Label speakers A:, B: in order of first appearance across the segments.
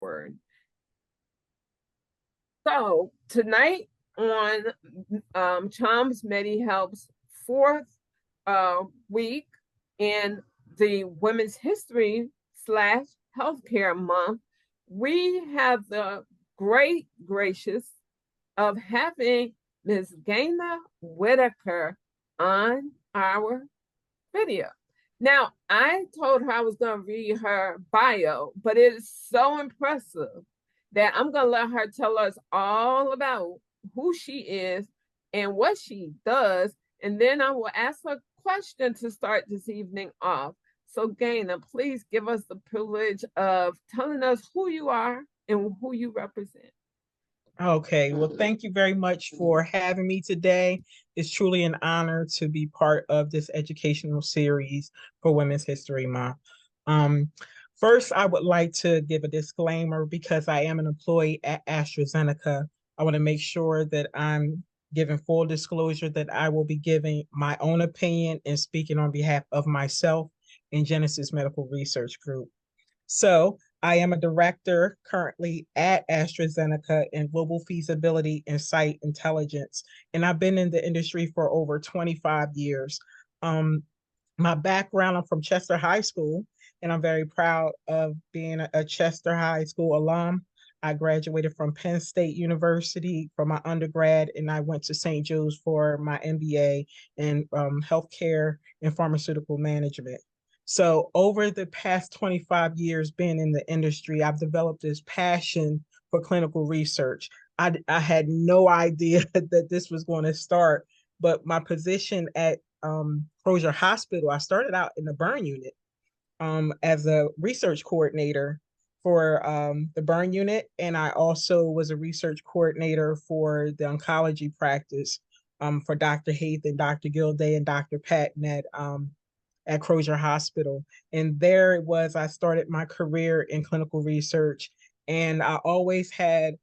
A: word. So tonight on Chom's MEDI-HELPZ fourth week in the Women's History / Healthcare Month, we have the great gracious of having Ms. Gaina Whitaker on our video. Now, I told her I was going to read her bio, but it is so impressive that I'm going to let her tell us all about who she is and what she does. And then I will ask her a question to start this evening off. So, Gaina, please give us the privilege of telling us who you are and who you represent.
B: Okay, well, thank you very much for having me today. It's truly an honor to be part of this educational series for Women's History Month. Um, First, I would like to give a disclaimer because I am an employee at AstraZeneca. I want to make sure that I'm giving full disclosure that I will be giving my own opinion and speaking on behalf of myself and Genesis Medical Research Group. So I am a director currently at AstraZeneca in global feasibility and site intelligence. And I've been in the industry for over 25 years. Um, my background, I'm from Chester High School, and I'm very proud of being a Chester High School alum. I graduated from Penn State University for my undergrad, and I went to St. Joe's for my MBA in healthcare and pharmaceutical management. So over the past 25 years being in the industry, I've developed this passion for clinical research. I had no idea that this was going to start, but my position at Crozier Hospital, I started out in the burn unit as a research coordinator for the burn unit. And I also was a research coordinator for the oncology practice for Dr. Haith and Dr. Gilday and Dr. Patton at Crozier Hospital. And there it was, I started my career in clinical research. And I always had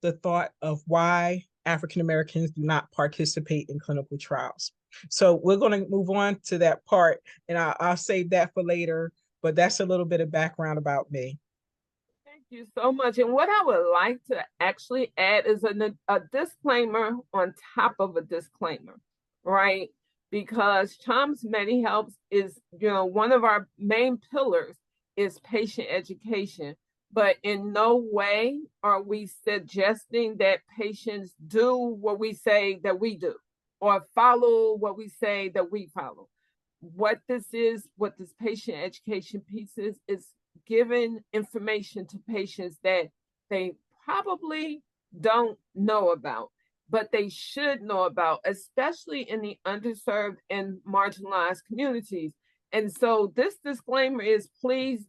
B: the thought of why African Americans do not participate in clinical trials. So we're going to move on to that part, and I'll save that for later. But that's a little bit of background about me.
A: Thank you so much. And what I would like to actually add is a disclaimer on top of a disclaimer, right? Because Chom's MEDI-HELPZ is, one of our main pillars is patient education. But in no way are we suggesting that patients do what we say that we do or follow what we say that we follow. What this patient education piece is giving information to patients that they probably don't know about, but they should know about, especially in the underserved and marginalized communities. And so this disclaimer is please,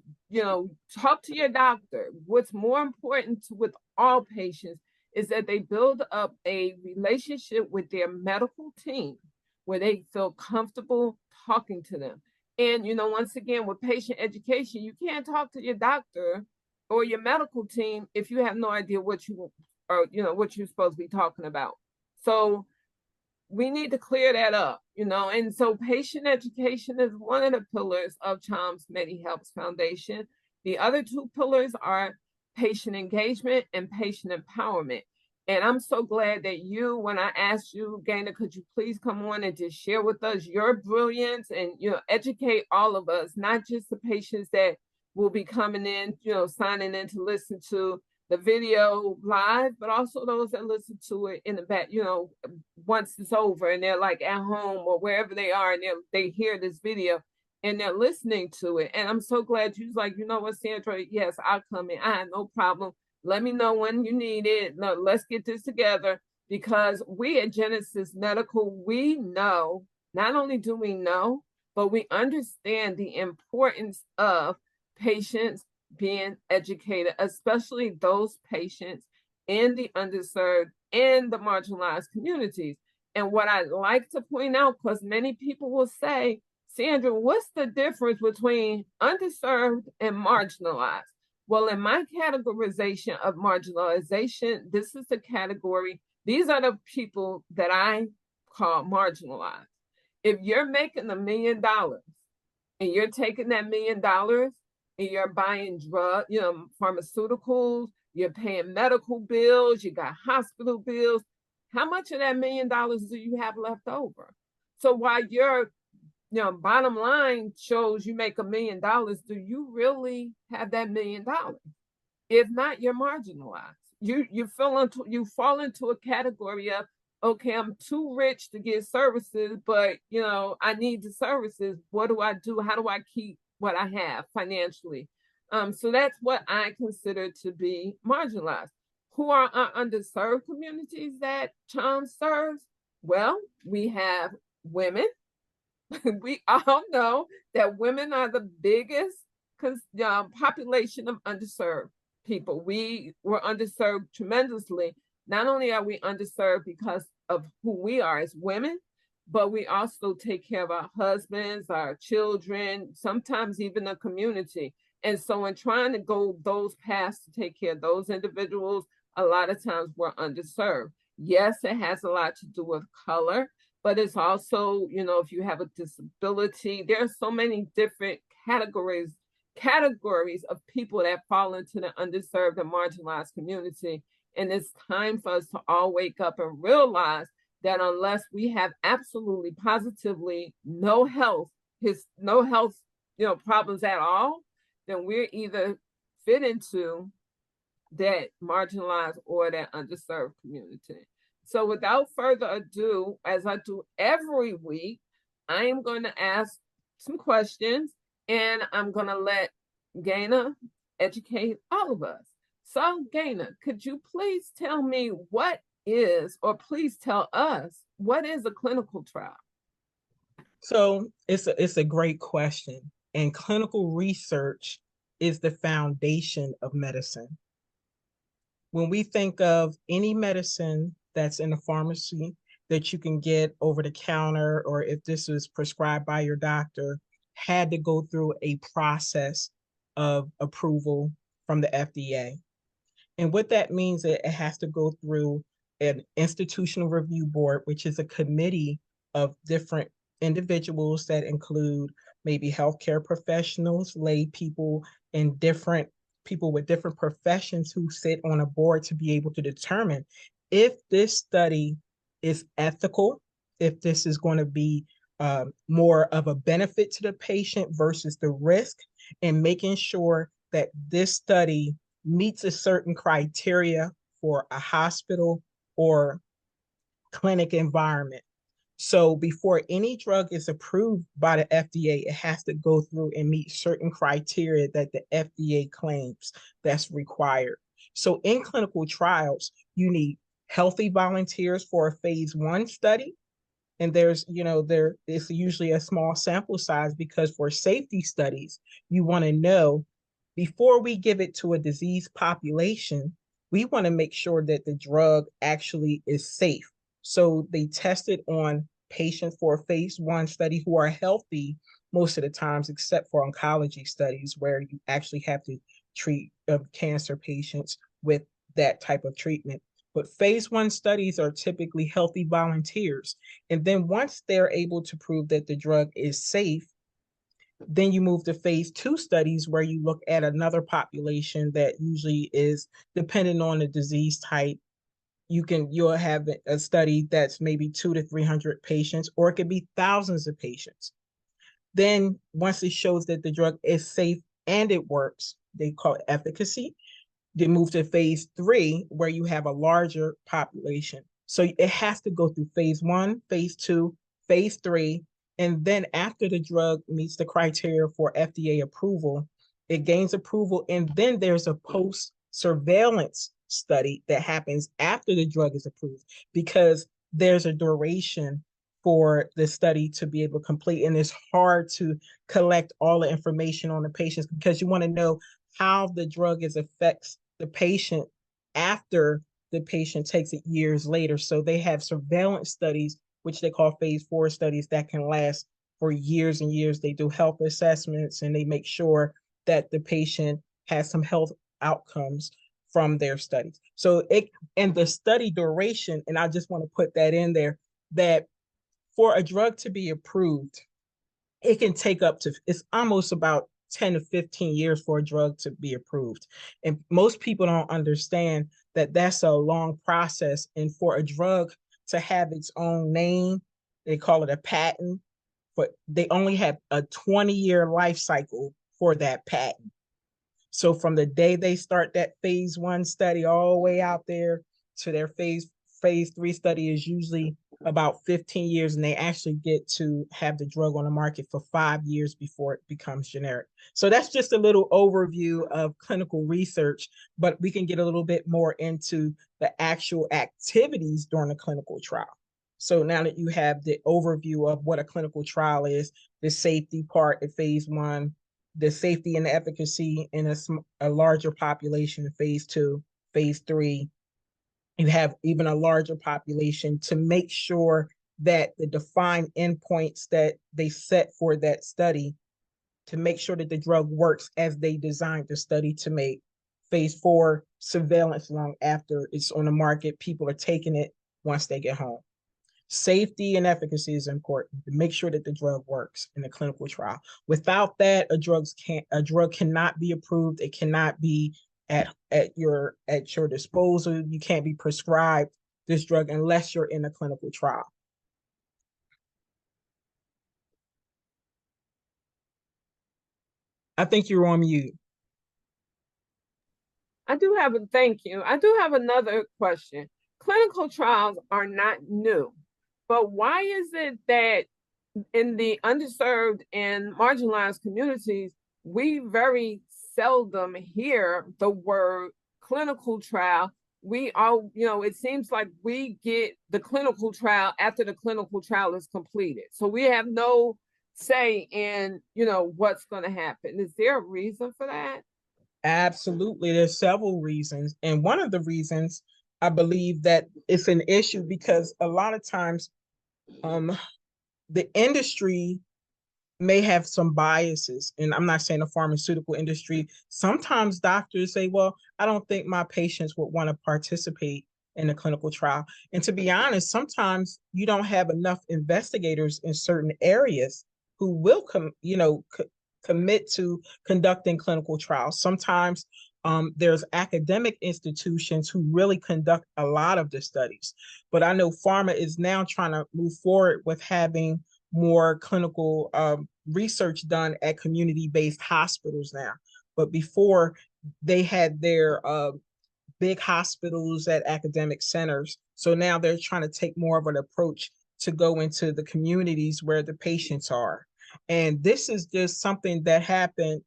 A: talk to your doctor. What's more important with all patients is that they build up a relationship with their medical team where they feel comfortable talking to them. And, once again, with patient education, you can't talk to your doctor or your medical team if you have no idea what you or, what you're supposed to be talking about. So we need to clear that up, and so patient education is one of the pillars of Chom's MEDI-HELPZ Foundation. The other two pillars are patient engagement and patient empowerment. And I'm so glad that when I asked you, Gaina, could you please come on and just share with us your brilliance and, educate all of us, not just the patients that will be coming in, signing in to listen to the video live, but also those that listen to it in the back, once it's over and they're like at home or wherever they are and they hear this video and they're listening to it. And I'm so glad you was like, you know what, Sandra, yes, I'll come in. I have no problem. Let me know when you need it. No, let's get this together because we at Genesis Medical, we know, not only do we know, but we understand the importance of patients being educated, especially those patients in the underserved and the marginalized communities. And what I like to point out, because many people will say, Sandra, what's the difference between underserved and marginalized? Well, in my categorization of marginalization, this is the category, these are the people that I call marginalized. If you're making $1 million and you're taking that $1 million and you're buying pharmaceuticals, you're paying medical bills, you got hospital bills. How much of that $1 million do you have left over? So while your bottom line shows you make $1 million, do you really have that $1 million? If not, you're marginalized. You fall into a category of, okay, I'm too rich to get services, but I need the services. What do I do? How do I keep what I have financially? So that's what I consider to be marginalized. Who are our underserved communities that CHOM serves? Well, we have women. We all know that women are the biggest population of underserved people. We were underserved tremendously. Not only are we underserved because of who we are as women, but we also take care of our husbands, our children, sometimes even the community. And so, in trying to go those paths to take care of those individuals, a lot of times we're underserved. Yes, it has a lot to do with color, but it's also, if you have a disability, there are so many different categories of people that fall into the underserved and marginalized community. And it's time for us to all wake up and realize that unless we have absolutely positively no health problems at all, then we're either fit into that marginalized or that underserved community. So without further ado, as I do every week, I am going to ask some questions, and I'm going to let Gaina educate all of us. So Gaina, could you please tell me please tell us, what is a clinical trial?
B: So it's a great question. And clinical research is the foundation of medicine. When we think of any medicine that's in the pharmacy that you can get over the counter, or if this was prescribed by your doctor, had to go through a process of approval from the FDA. And what that means is it has to go through an institutional review board, which is a committee of different individuals that include maybe healthcare professionals, lay people, and different people with different professions who sit on a board to be able to determine if this study is ethical, if this is going to be more of a benefit to the patient versus the risk, and making sure that this study meets a certain criteria for a hospital or clinic environment. So before any drug is approved by the FDA, it has to go through and meet certain criteria that the FDA claims that's required. So in clinical trials, you need healthy volunteers for a phase 1 study. And there is usually a small sample size because for safety studies, you want to know before we give it to a diseased population, we want to make sure that the drug actually is safe. So they tested on patients for a phase 1 study who are healthy most of the times, except for oncology studies where you actually have to treat cancer patients with that type of treatment. But phase 1 studies are typically healthy volunteers. And then once they're able to prove that the drug is safe, then you move to phase 2 studies where you look at another population that usually is depending on the disease type. You'll have a study that's maybe 200 to 300 patients, or it could be thousands of patients. Then once it shows that the drug is safe and it works, they call it efficacy. They move to phase 3 where you have a larger population. So it has to go through phase 1, phase 2, phase 3. And then after the drug meets the criteria for FDA approval, it gains approval. And then there's a post surveillance study that happens after the drug is approved because there's a duration for the study to be able to complete. And it's hard to collect all the information on the patients because you want to know how the drug affects the patient after the patient takes it years later. So they have surveillance studies, which they call phase 4 studies, that can last for years and years. They do health assessments and they make sure that the patient has some health outcomes from their studies. So and the study duration, and I just want to put that in there, that for a drug to be approved, it can take it's almost about 10 to 15 years for a drug to be approved. And most people don't understand that that's a long process. And for a drug to have its own name, they call it a patent, but they only have a 20-year life cycle for that patent. So from the day they start that phase 1 study all the way out there to their phase 3 study is usually about 15 years, and they actually get to have the drug on the market for 5 years before it becomes generic. So that's just a little overview of clinical research, but we can get a little bit more into the actual activities during a clinical trial. So now that you have the overview of what a clinical trial is, the safety part at phase 1, the safety and the efficacy in a larger population in phase 2, phase 3, you have even a larger population to make sure that the defined endpoints that they set for that study, to make sure that the drug works as they designed the study to make. Phase 4, surveillance long after it's on the market. People are taking it once they get home. Safety and efficacy is important to make sure that the drug works in a clinical trial. Without that, a drug cannot be approved. It cannot be at your disposal. You can't be prescribed this drug unless you're in a clinical trial. I think you're on mute.
A: Thank you. I do have another question. Clinical trials are not new, but why is it that in the underserved and marginalized communities, we very seldom hear the word clinical trial? We all, it seems like we get the clinical trial after the clinical trial is completed. So we have no say in, what's going to happen. Is there a reason for that?
B: Absolutely. There's several reasons. And one of the reasons I believe that it's an issue because a lot of times the industry may have some biases. And I'm not saying the pharmaceutical industry. Sometimes doctors say, well, I don't think my patients would want to participate in a clinical trial. And to be honest, sometimes you don't have enough investigators in certain areas who will commit to conducting clinical trials. Sometimes there's academic institutions who really conduct a lot of the studies. But I know pharma is now trying to move forward with having more clinical research done at community-based hospitals now. But before, they had their big hospitals at academic centers. So now they're trying to take more of an approach to go into the communities where the patients are. And this is just something that happened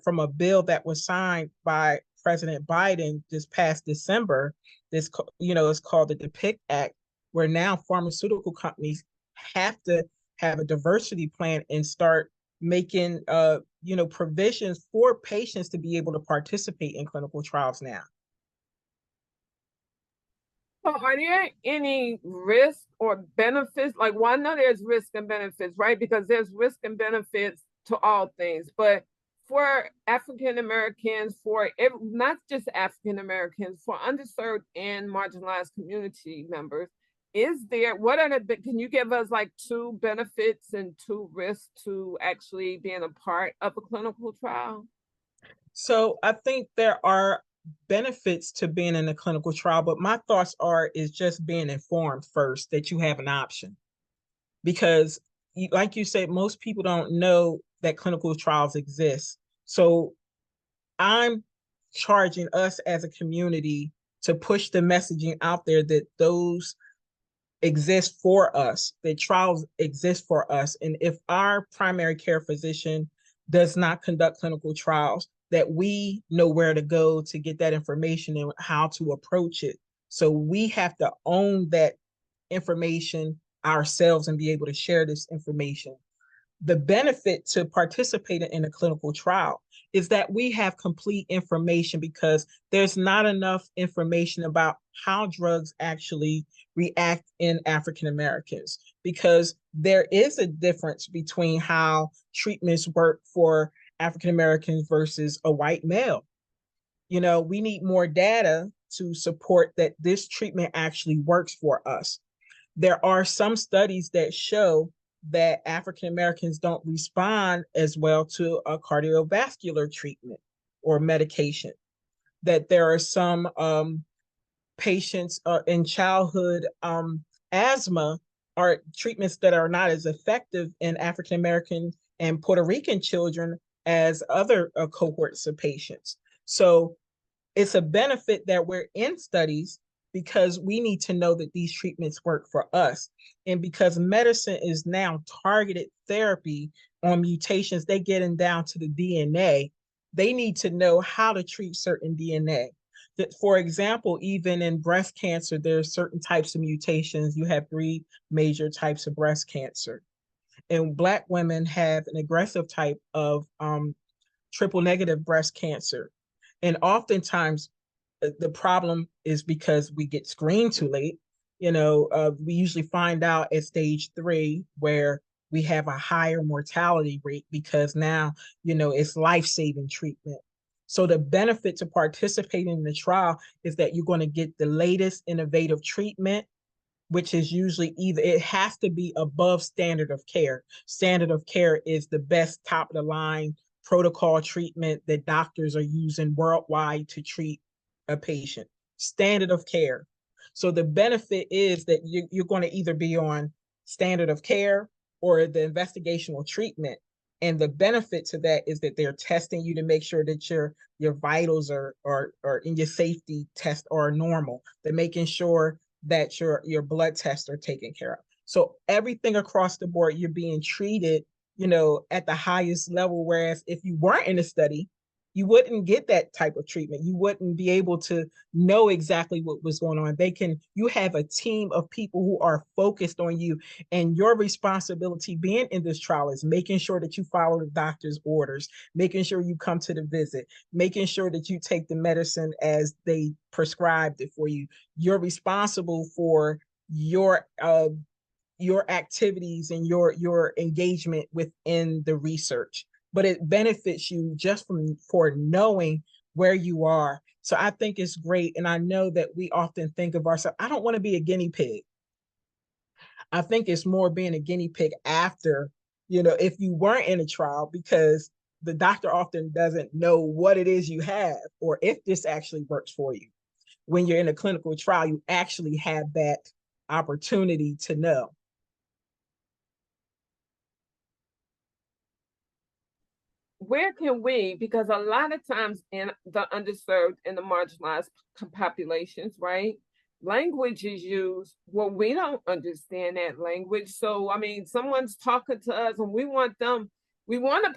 B: from a bill that was signed by President Biden this past December. This, is called the DEPICT Act, where now pharmaceutical companies have to have a diversity plan and start making, provisions for patients to be able to participate in clinical trials now.
A: So are there any risks or benefits? Like, well, I know there's risk and benefits, right? Because there's risk and benefits to all things. But for African Americans, not just African Americans, for underserved and marginalized community members, can you give us like 2 benefits and 2 risks to actually being a part of a clinical trial?
B: So I think there are benefits to being in a clinical trial, but my thoughts is just being informed first that you have an option. Because like you said, most people don't know that clinical trials exist. So I'm charging us as a community to push the messaging out there that those exist for us, that trials exist for us. And if our primary care physician does not conduct clinical trials, that we know where to go to get that information and how to approach it. So we have to own that information ourselves and be able to share this information. The benefit to participating in a clinical trial is that we have complete information because there's not enough information about how drugs actually react in African Americans, because there is a difference between how treatments work for African Americans versus a white male. We need more data to support that this treatment actually works for us. There are some studies that show that African Americans don't respond as well to a cardiovascular treatment or medication. That there are some patients in childhood asthma are treatments that are not as effective in African American and Puerto Rican children as other cohorts of patients. So it's a benefit that we're in studies because we need to know that these treatments work for us. And because medicine is now targeted therapy on mutations, they getting down to the DNA, they need to know how to treat certain DNA. That, for example, even in breast cancer, there are certain types of mutations. You have three major types of breast cancer. And Black women have an aggressive type of triple negative breast cancer. And oftentimes the problem is because we get screened too late. We usually find out at stage 3 where we have a higher mortality rate because now, it's life-saving treatment. So the benefit to participating in the trial is that you're going to get the latest innovative treatment, which is usually either it has to be above standard of care. Standard of care is the best top of the line protocol treatment that doctors are using worldwide to treat a patient. Standard of care. So the benefit is that you're going to either be on standard of care or the investigational treatment. And the benefit to that is that they're testing you to make sure that your vitals are in your safety test are normal. They're making sure that your blood tests are taken care of. So everything across the board, you're being treated, at the highest level. Whereas if you weren't in a study, you wouldn't get that type of treatment. You wouldn't be able to know exactly what was going on. You have a team of people who are focused on you, and your responsibility being in this trial is making sure that you follow the doctor's orders, making sure you come to the visit, making sure that you take the medicine as they prescribed it for you. You're responsible for your activities and your engagement within the research, but it benefits you just for knowing where you are. So I think it's great. And I know that we often think of ourselves, I don't want to be a guinea pig. I think it's more being a guinea pig after, if you weren't in a trial, because the doctor often doesn't know what it is you have or if this actually works for you. When you're in a clinical trial, you actually have that opportunity to know.
A: Where can we, because a lot of times in the underserved and the marginalized populations, right? Language is used. Well, we don't understand that language. So, I mean, someone's talking to us and we want to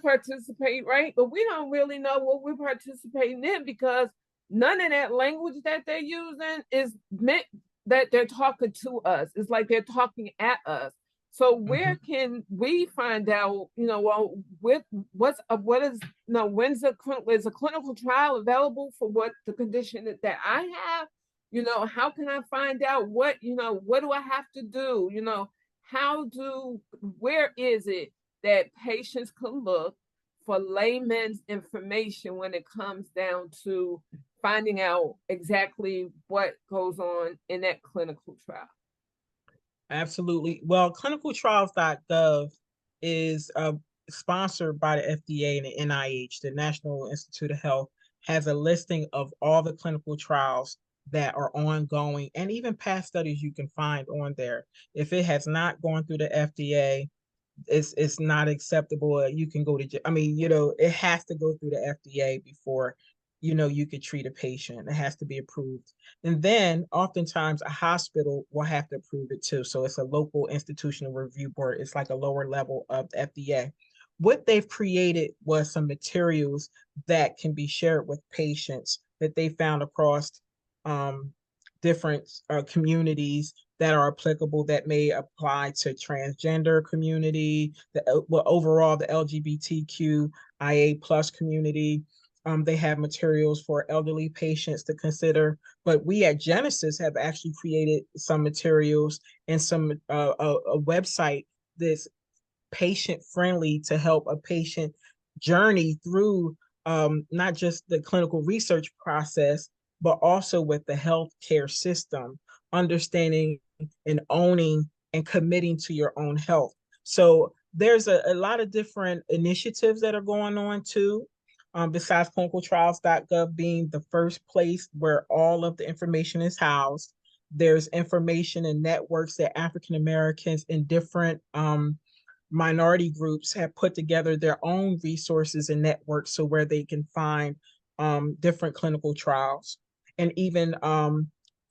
A: participate, right? But we don't really know what we're participating in because none of that language that they're using is meant that they're talking to us. It's like they're talking at us. So where can we find out, well, what is, when's is a clinical trial available for what the condition that I have? How can I find out what do I have to do? Where is it that patients can look for layman's information when it comes down to finding out exactly what goes on in that clinical trial?
B: Absolutely. Well, clinicaltrials.gov is sponsored by the FDA and the NIH, the National Institute of Health, has a listing of all the clinical trials that are ongoing and even past studies you can find on there. If it has not gone through the FDA, it's not acceptable. You can go to, I mean, it has to go through the FDA before, you could treat a patient. It has to be approved. And then oftentimes a hospital will have to approve it too. So it's a local institutional review board. It's like a lower level of the FDA. What they've created was some materials that can be shared with patients that they found across different communities that are applicable, that may apply to transgender community, overall the LGBTQIA plus community. They have materials for elderly patients to consider, but we at Genesis have actually created some materials and a website that's patient friendly to help a patient journey through not just the clinical research process, but also with the healthcare system, understanding and owning and committing to your own health. So there's a lot of different initiatives that are going on too. Besides clinicaltrials.gov being the first place where all of the information is housed, there's information and networks that African Americans in different minority groups have put together their own resources and networks so where they can find different clinical trials. And even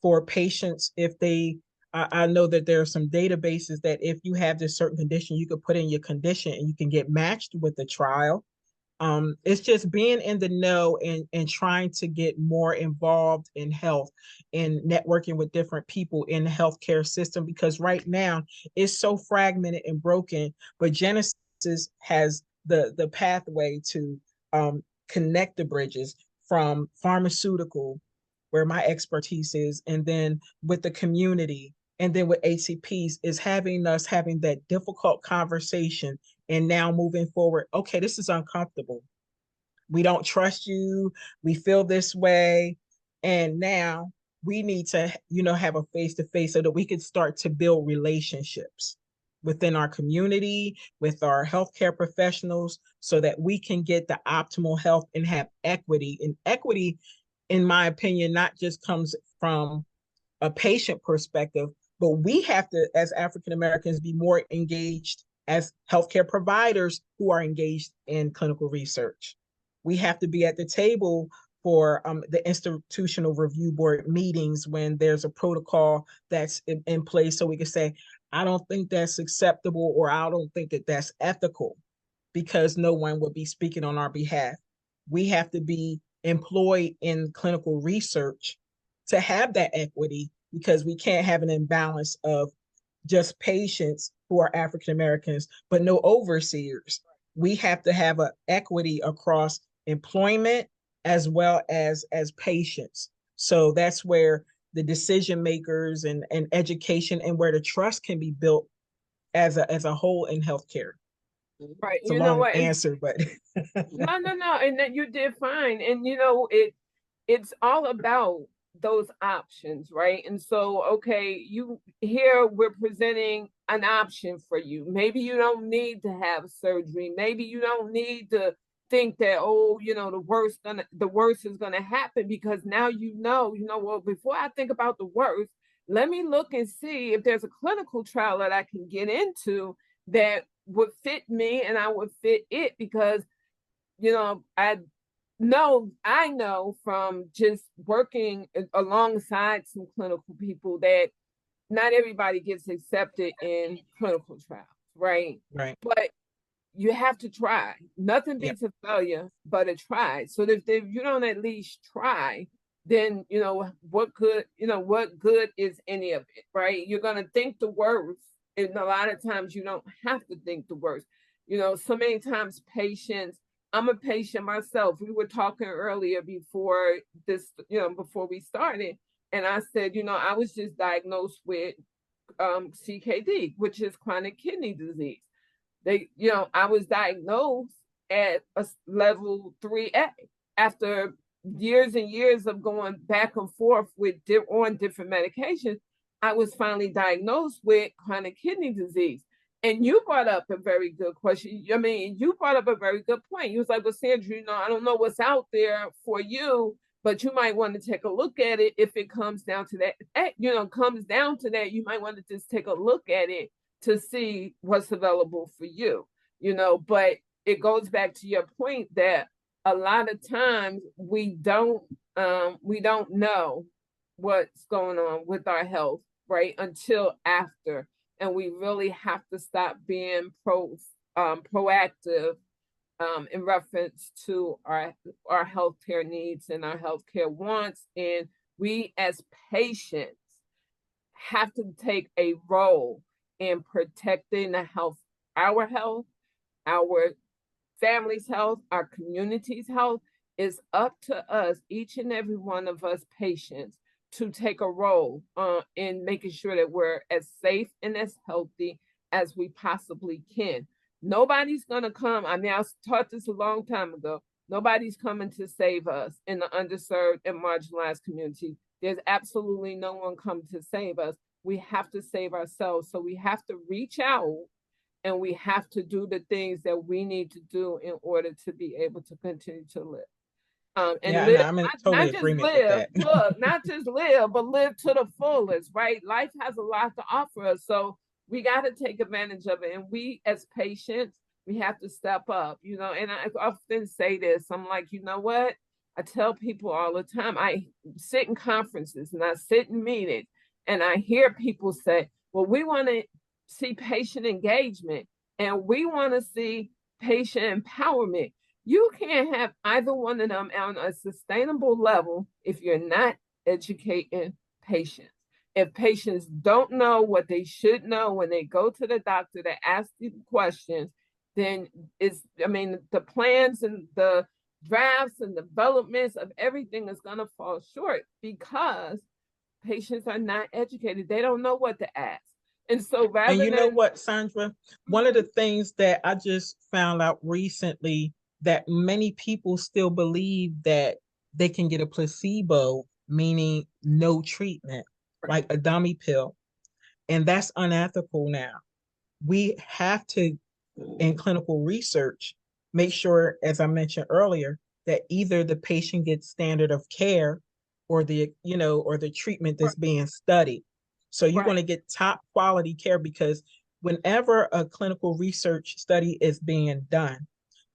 B: for patients, if they, I know that there are some databases that if you have this certain condition, you could put in your condition and you can get matched with the trial. It's just being in the know and trying to get more involved in health and networking with different people in the healthcare system because right now it's so fragmented and broken. But Genesis has the pathway to connect the bridges from pharmaceutical, where my expertise is, and then with the community, and then with ACPs is having us having that difficult conversation and now moving forward. Okay, this is uncomfortable. We don't trust you. We feel this way. And now we need to, have a face to face so that we can start to build relationships within our community, with our healthcare professionals, so that we can get the optimal health and have equity. And equity, in my opinion, not just comes from a patient perspective, but we have to, as African Americans, be more engaged as healthcare providers who are engaged in clinical research. We have to be at the table for the institutional review board meetings when there's a protocol that's in place so we can say, I don't think that's acceptable or I don't think that that's ethical because no one would be speaking on our behalf. We have to be employed in clinical research to have that equity because we can't have an imbalance of just patients who are African Americans, but no overseers. We have to have an equity across employment as well as patients. So that's where the decision makers and education and where the trust can be built as a whole in healthcare.
A: Right.
B: It's a
A: You know
B: long
A: what?
B: answer, but
A: No. And that you did fine. And it's all about those options, right? And so, okay, you here we're presenting an option for you. Maybe you don't need to have surgery. Maybe you don't need to think that, oh, the worst is gonna happen because now well, before I think about the worst, let me look and see if there's a clinical trial that I can get into that would fit me and I would fit it because I know from just working alongside some clinical people that not everybody gets accepted in clinical trials, right?
B: right.
A: But you have to try. Nothing
B: Yeah.
A: beats a failure but a try. So if you don't at least try, then what good is any of it, right? You're gonna think the worst, and a lot of times you don't have to think the worst. So many times patients. I'm a patient myself. We were talking earlier before this, before we started, and I said, I was just diagnosed with CKD, which is chronic kidney disease. I was diagnosed at a level 3A after years and years of going back and forth on different medications. I was finally diagnosed with chronic kidney disease. And you brought up a very good question. I mean, you brought up a very good point. You was like, well, Sandra, I don't know what's out there for you, but you might want to take a look at it if it comes down to that. Comes down to that, you might want to just take a look at it to see what's available for you, but it goes back to your point that a lot of times we don't know what's going on with our health, right, until after. And we really have to stop being proactive in reference to our healthcare needs and our healthcare wants. And we as patients have to take a role in protecting our health, our family's health, our community's health. Is up to us, each and every one of us patients, to take a role in making sure that we're as safe and as healthy as we possibly can. Nobody's going to come. I mean, I taught this a long time ago. Nobody's coming to save us in the underserved and marginalized community. There's absolutely no one coming to save us. We have to save ourselves. So we have to reach out and we have to do the things that we need to do in order to be able to continue to live. And
B: Yeah, and
A: live,
B: I'm in total
A: not just
B: agreement with
A: live,
B: that.
A: look, not just live, but live to the fullest, right? Life has a lot to offer us. So we got to take advantage of it. And we, as patients, we have to step up, And I often say this, I'm like, you know what? I tell people all the time, I sit in conferences and I sit in meetings and I hear people say, well, we want to see patient engagement and we want to see patient empowerment. You can't have either one of them on a sustainable level if you're not educating patients. If patients don't know what they should know when they go to the doctor to ask the questions, then the plans and the drafts and developments of everything is going to fall short because patients are not educated. They don't know what to ask. And so
B: And
A: rather
B: you know
A: than,
B: what, Sandra? One of the things that I just found out recently that many people still believe that they can get a placebo, meaning no treatment, like a dummy pill. And that's unethical now. We have to, in clinical research, make sure, as I mentioned earlier, that either the patient gets standard of care or the treatment that's being studied. So you want
A: right,
B: to get top quality care because whenever a clinical research study is being done,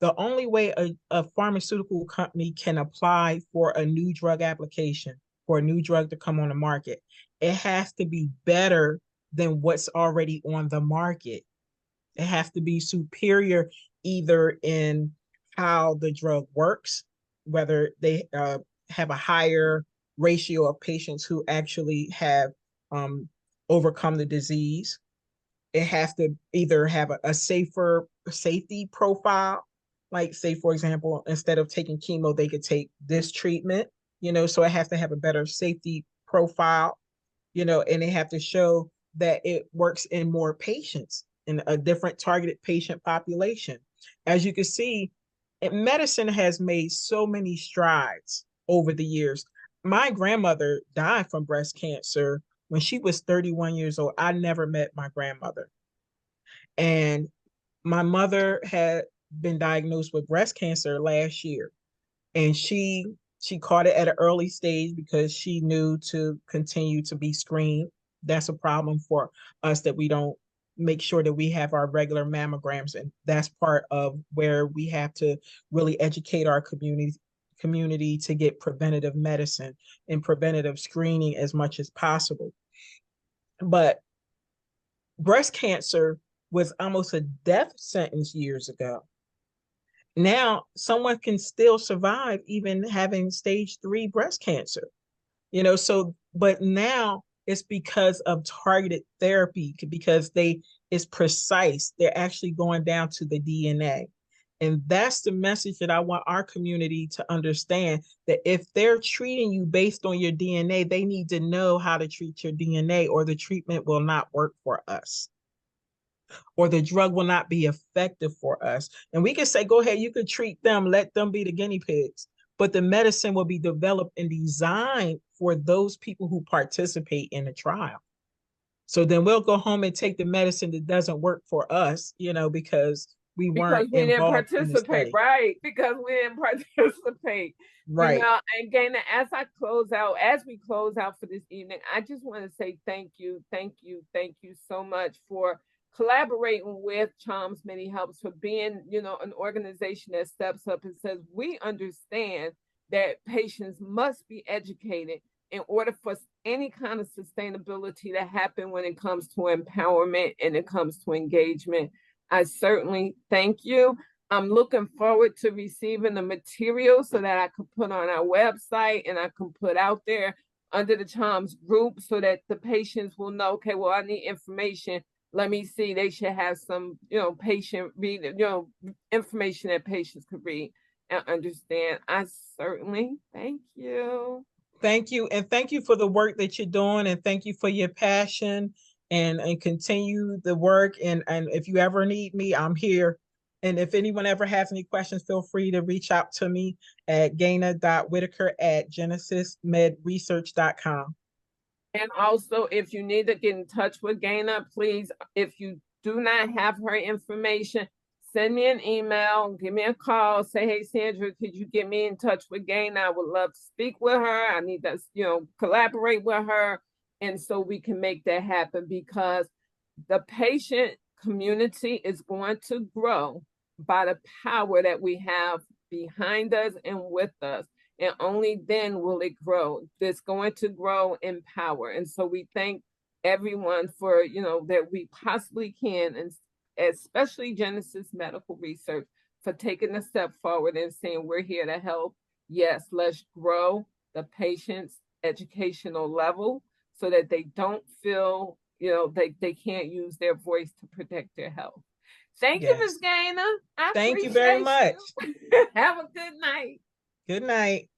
B: the only way a pharmaceutical company can apply for a new drug application, for a new drug to come on the market, it has to be better than what's already on the market. It has to be superior either in how the drug works, whether they have a higher ratio of patients who actually have um, overcome the disease. It has to either have a safer safety profile, like say, for example, instead of taking chemo, they could take this treatment, so it has to have a better safety profile, and they have to show that it works in more patients in a different targeted patient population. As you can see, medicine has made so many strides over the years. My grandmother died from breast cancer when she was 31 years old. I never met my grandmother. And my mother had been diagnosed with breast cancer last year, and she caught it at an early stage because she knew to continue to be screened. That's a problem for us that we don't make sure that we have our regular mammograms, and that's part of where we have to really educate our community to get preventative medicine and preventative screening as much as possible. But breast cancer was almost a death sentence years ago. Now someone can still survive even having stage 3 breast cancer, so but now it's because of targeted therapy, because it's precise. They're actually going down to the DNA. And that's the message that I want our community to understand, that if they're treating you based on your DNA, they need to know how to treat your DNA, or the treatment will not work for us, or the drug will not be effective for us. And we can say, go ahead, you could treat them, let them be the guinea pigs. But the medicine will be developed and designed for those people who participate in the trial. So then we'll go home and take the medicine that doesn't work for us, because we weren't
A: because we didn't
B: involved in the
A: participate,
B: study.
A: right? Because we didn't participate.
B: Right.
A: Again, as we close out for this evening, I just want to say thank you, thank you, thank you so much for collaborating with Charms MEDI-HELPZ, for being, an organization that steps up and says, we understand that patients must be educated in order for any kind of sustainability to happen when it comes to empowerment and it comes to engagement. I certainly thank you. I'm looking forward to receiving the material so that I can put on our website and I can put out there under the Charms group so that the patients will know, okay, well, I need information. Let me see. They should have some, patient read, information that patients could read and understand. I certainly thank you.
B: Thank you. And thank you for the work that you're doing. And thank you for your passion, and continue the work. And if you ever need me, I'm here. And if anyone ever has any questions, feel free to reach out to me at gaina.whitaker@genesismedresearch.com.
A: And also, if you need to get in touch with Gaina, please, if you do not have her information, send me an email, give me a call, say, hey, Sandra, could you get me in touch with Gaina? I would love to speak with her. I need to, collaborate with her. And so we can make that happen, because the patient community is going to grow by the power that we have behind us and with us. And only then will it grow. It's going to grow in power. And so we thank everyone for, that we possibly can, and especially Genesis Medical Research, for taking a step forward and saying we're here to help. Yes, let's grow the patient's educational level so that they don't feel, they can't use their voice to protect their health. Thank you,
B: Yes.
A: Ms. Gaynor. I
B: Thank you very
A: appreciate
B: much.
A: you. Have a good night.
B: Good night.